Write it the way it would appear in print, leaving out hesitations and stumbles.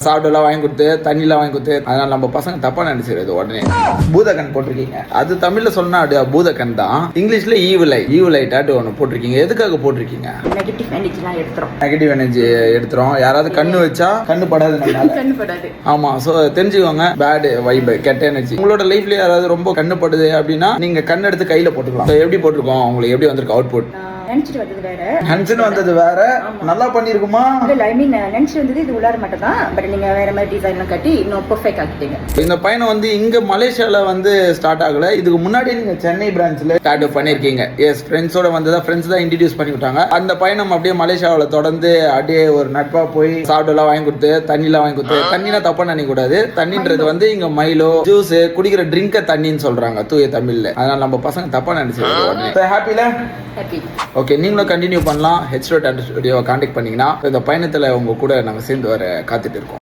சாப்பிட்டுலாம் வாங்கி கொடுத்து தண்ணிலாம் வாங்கி கொடுத்து, அதனால நம்ம பசங்க தப்பா நினைச்சிருது. உடனே பூதகன் போட்டிருக்கீங்க, அது தமிழ்ல சொன்னா அது பூதகன் தான், இங்கிலீஷ்ல ஈவிலை டாட்டு ஒன்று போட்டிருக்கீங்க. எதுக்காக போட்டிருக்கீங்க? நெகட்டிவ் எனர்ஜிலாம் எடுத்துறோம். நெகட்டிவ் எனர்ஜி எடுத்துரும். யாராவது கண்ணு வச்சா கண்ணு படாது, கண்ணு படாது. ஆமா. சோ தெரிஞ்சுக்கோங்க, பேட் வைப், கெட்ட எனர்ஜி. உங்களோட லைஃப்ல யாராவது ரொம்ப கண்ணு படுது அப்படின்னா நீங்க கண்ணு எடுத்து கையில போட்டுக்கலாம். எப்படி போட்டிருக்கோம், உங்களுக்கு எப்படி வந்திருக்கு அவுட்புட்? நினைச்சிட்டு வந்தது வேற, ஹன்சன் வந்தது வேற. நல்லா பண்ணிருக்குமா? இல்ல, ஐ மீன் நினைச்சிட்டு வந்தது இது உள்ளார மட்டும் தான். பட் நீங்க வேற மாதிரி டிசைன்லாம் கட்டி இன்னும் பெர்ஃபெக்ட் ஆக்கிட்டீங்க. இந்த பயணம் வந்து இங்க மலேசியால வந்து ஸ்டார்ட் ஆகல. இதுக்கு முன்னாடி நீங்க சென்னை பிரான்ச்ல ஸ்டார்ட் பண்ணிருக்கீங்க. எஸ், ஃப்ரெண்ட்ஸோட வந்ததா, ஃப்ரெண்ட்ஸ் தான் இன்ட்ரோடியூஸ் பண்ணி விட்டாங்க. அந்த பயணம் அப்படியே மலேசியாவில தொடர்ந்து அப்படியே ஒரு நட்பா போய் சாப்பிட்டுலாம் வாங்கி கொடுத்து தண்ணிலாம் வாங்கி கொடுத்து, தண்ணினா தப்பா நினைக்க கூடாது. தண்ணின்றது வந்து இங்க மைலோ ஜூஸ் குடிக்கிற ட்ரிங்க தண்ணின்னு சொல்றாங்க தூய தமிழ்ல. அதனால நம்ம பசங்க தப்பா நினைச்சிருக்கோம். ஹாப்பில ஹாப்பி. ஓகே, நீங்களும் கண்டினியூ பண்ணலாம். H2 ஸ்டுடியோவை கான்டாக்ட் பண்ணீங்கன்னா இந்த பயணத்துல உங்க கூட நாங்க சேர்ந்து வர காத்துட்டு இருக்கோம்.